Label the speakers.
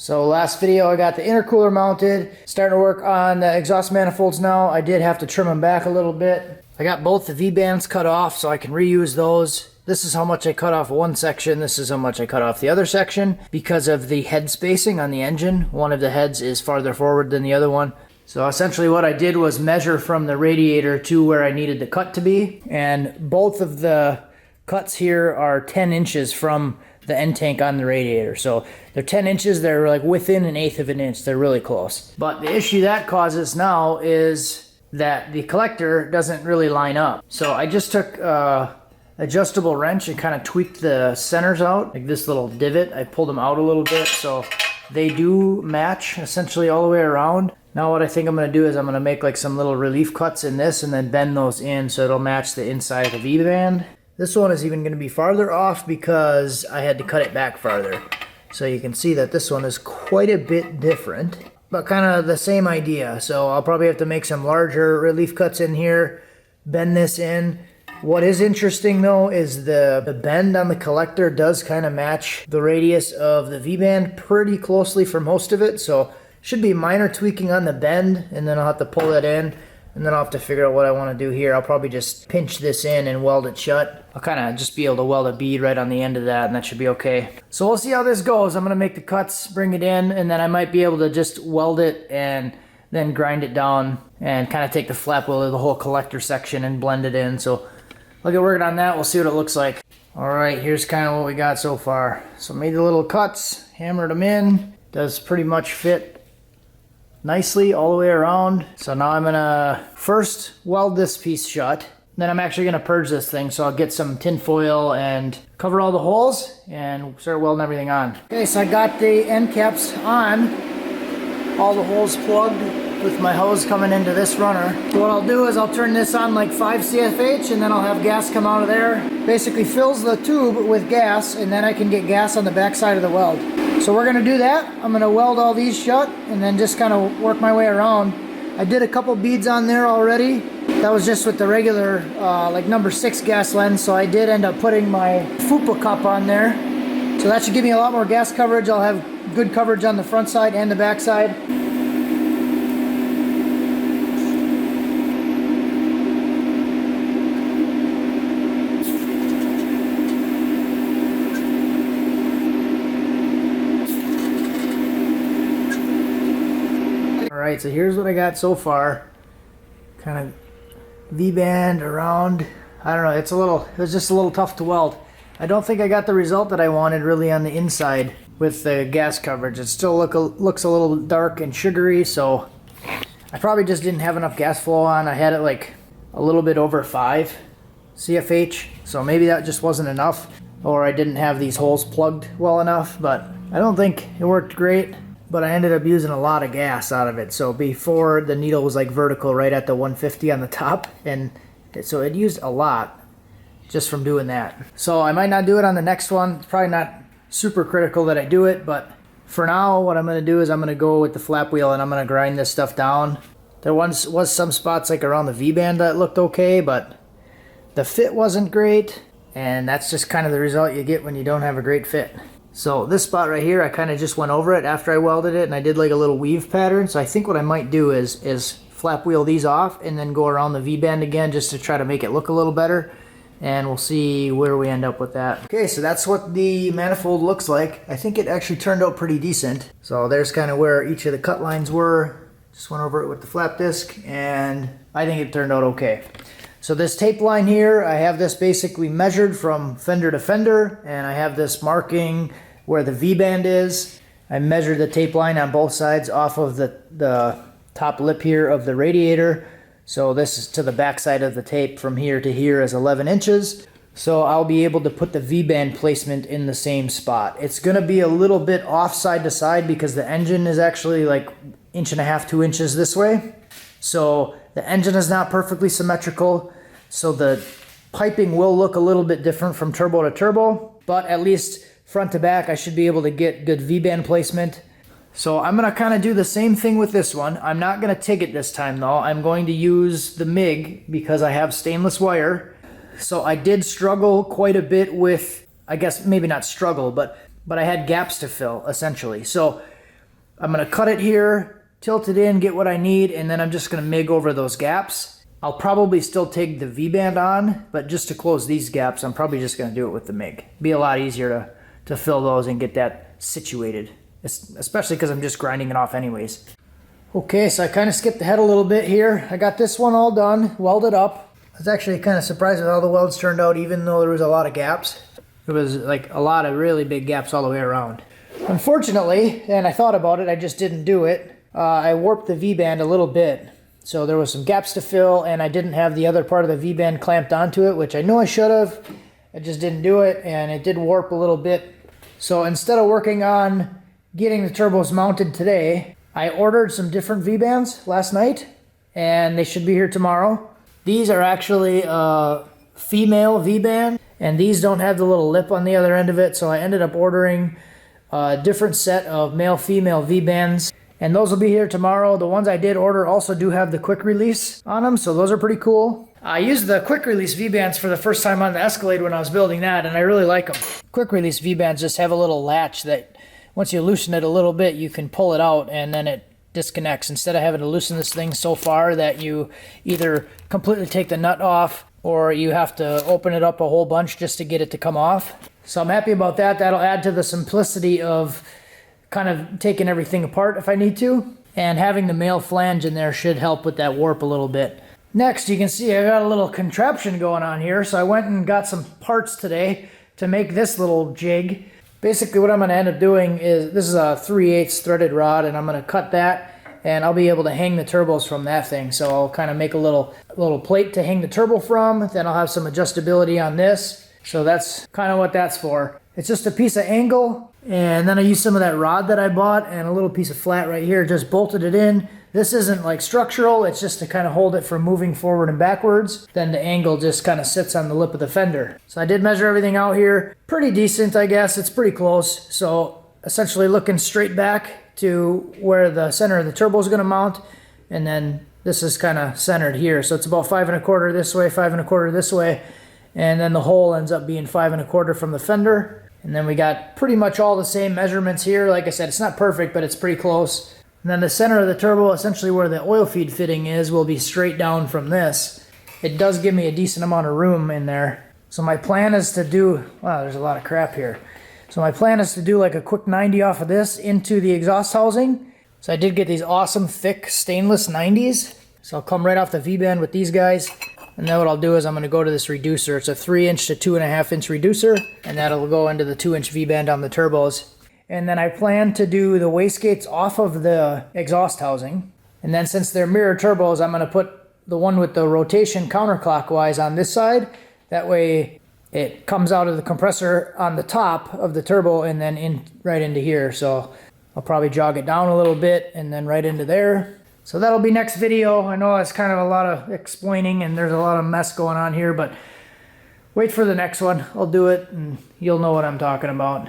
Speaker 1: So last video I got the intercooler mounted, starting to work on the exhaust manifolds now. I did have to trim them back a little bit. I got both the V-bands cut off so I can reuse those. This is how much I cut off one section, this is how much I cut off the other section. Because of the head spacing on the engine, one of the heads is farther forward than the other one. So essentially what I did was measure from the radiator to where I needed the cut to be. And both of the cuts here are 10 inches from the end tank on the radiator. So they're 10 inches, they're like within 1/8 of an inch, they're really close. But the issue that causes now is that the collector doesn't really line up. So I just took adjustable wrench and kind of tweaked the centers out, like this little divot. I pulled them out a little bit so they do match essentially all the way around. Now what I think I'm going to do is I'm going to make like some little relief cuts in this and then bend those in so it'll match the inside of the V-band. This one is even going to be farther off because I had to cut it back farther. So you can see that this one is quite a bit different, but kind of the same idea. So I'll probably have to make some larger relief cuts in here, bend this in. What is interesting though is the bend on the collector does kind of match the radius of the V-band pretty closely for most of it. So should be minor tweaking on the bend, and then I'll have to pull that in. And then I'll have to figure out what I want to do here. I'll probably just pinch this in and weld it shut. I'll kind of just be able to weld a bead right on the end of that, and that should be okay. So we'll see how this goes. I'm going to make the cuts, bring it in, and then I might be able to just weld it and then grind it down and kind of take the flap wheel of the whole collector section and blend it in. So I'll get working on that. We'll see what it looks like. All right, here's kind of what we got so far. So made the little cuts, hammered them in. Does pretty much fit nicely all the way around. So now I'm gonna first weld this piece shut. Then I'm actually gonna purge this thing. So I'll get some tin foil and cover all the holes and start welding everything on. Okay, so I got the end caps on. All the holes plugged with my hose coming into this runner. So what I'll do is I'll turn this on like 5 CFH and then I'll have gas come out of there. Basically fills the tube with gas and then I can get gas on the back side of the weld. So we're gonna do that. I'm gonna weld all these shut and then just kind of work my way around. I did a couple beads on there already. That was just with the regular like number 6 gas lens. So I did end up putting my FUPA cup on there. So that should give me a lot more gas coverage. I'll have good coverage on the front side and the back side. Alright, so here's what I got so far. Kind of V-band around. I don't know, it was just a little tough to weld. I don't think I got the result that I wanted really on the inside with the gas coverage. It still looks a little dark and sugary, so I probably just didn't have enough gas flow on. I had it like a little bit over 5 CFH, so maybe that just wasn't enough, or I didn't have these holes plugged well enough, but I don't think it worked great. But I ended up using a lot of gas out of it. So before, the needle was like vertical right at the 150 on the top, and so it used a lot just from doing that. So I might not do it on the next one. It's probably not super critical that I do it, but for now what I'm going to do is I'm going to go with the flap wheel and I'm going to grind this stuff down. There was some spots like around the V-band that looked okay, but the fit wasn't great, and that's just kind of the result you get when you don't have a great fit. So this spot right here, I kind of just went over it after I welded it, and I did like a little weave pattern. So I think what I might do is flap wheel these off and then go around the V-band again just to try to make it look a little better. And we'll see where we end up with that. Okay, so that's what the manifold looks like. I think it actually turned out pretty decent. So there's kind of where each of the cut lines were. Just went over it with the flap disc, and I think it turned out okay. So this tape line here, I have this basically measured from fender to fender, and I have this marking where the V-band is. I measured the tape line on both sides off of the top lip here of the radiator. So this is to the back side of the tape from here to here is 11 inches. So I'll be able to put the V-band placement in the same spot. It's gonna be a little bit off side to side because the engine is actually like 1.5 to 2 inches this way. So the engine is not perfectly symmetrical. So the piping will look a little bit different from turbo to turbo, but at least front to back, I should be able to get good V-band placement. So I'm gonna kind of do the same thing with this one. I'm not gonna TIG it this time though. I'm going to use the MIG because I have stainless wire. So I did struggle quite a bit with, I guess maybe not struggle, but I had gaps to fill essentially. So I'm gonna cut it here, tilt it in, get what I need, and then I'm just gonna MIG over those gaps. I'll probably still take the V-band on, but just to close these gaps, I'm probably just gonna do it with the MIG. Be a lot easier to fill those and get that situated, especially because I'm just grinding it off anyways. Okay, so I kind of skipped ahead a little bit here. I got this one all done, welded up. I was actually kind of surprised with how the welds turned out, even though there was a lot of gaps. It was like a lot of really big gaps all the way around. Unfortunately, and I thought about it, I just didn't do it. I warped the V-band a little bit. So there was some gaps to fill, and I didn't have the other part of the V-band clamped onto it, which I know I should have. I just didn't do it, and it did warp a little bit. So instead of working on getting the turbos mounted today, I ordered some different V-bands last night, and they should be here tomorrow. These are actually a female V-band, and these don't have the little lip on the other end of it, so I ended up ordering a different set of male-female V-bands, and those will be here tomorrow. The ones I did order also do have the quick release on them, so those are pretty cool. I used the quick release V-bands for the first time on the Escalade when I was building that, and I really like them. Quick release V-bands just have a little latch that once you loosen it a little bit, you can pull it out and then it disconnects, instead of having to loosen this thing so far that you either completely take the nut off or you have to open it up a whole bunch just to get it to come off. So I'm happy about that. That'll add to the simplicity of kind of taking everything apart if I need to. And having the male flange in there should help with that warp a little bit. Next, you can see I got a little contraption going on here. So I went and got some parts today to make this little jig. Basically what I'm going to end up doing is, this is a 3/8 threaded rod, and I'm going to cut that, and I'll be able to hang the turbos from that thing. So I'll kind of make a little plate to hang the turbo from. Then I'll have some adjustability on this. So that's kind of what that's for. It's just a piece of angle, and then I used some of that rod that I bought and a little piece of flat right here, just bolted it in. This isn't like structural, it's just to kind of hold it from moving forward and backwards. Then the angle just kind of sits on the lip of the fender. So I did measure everything out here. Pretty decent, I guess. It's pretty close. So essentially looking straight back to where the center of the turbo is going to mount. And then this is kind of centered here. So it's about 5 1/4 this way, 5 1/4 this way. And then the hole ends up being 5 1/4 from the fender. And then we got pretty much all the same measurements here. Like I said, it's not perfect, but it's pretty close. And then the center of the turbo, essentially where the oil feed fitting is, will be straight down from this. It does give me a decent amount of room in there. So my plan is to do, wow, there's a lot of crap here. So my plan is to do like a quick 90 off of this into the exhaust housing. So I did get these awesome thick stainless 90s. So I'll come right off the V-band with these guys. And then what I'll do is I'm going to go to this reducer. It's a 3-inch to 2.5-inch reducer, and that'll go into the 2-inch V-band on the turbos. And then I plan to do the wastegates off of the exhaust housing. And then since they're mirror turbos, I'm going to put the one with the rotation counterclockwise on this side. That way it comes out of the compressor on the top of the turbo and then in right into here. So I'll probably jog it down a little bit and then right into there. So that'll be next video. I know it's kind of a lot of explaining and there's a lot of mess going on here, but wait for the next one. I'll do it and you'll know what I'm talking about.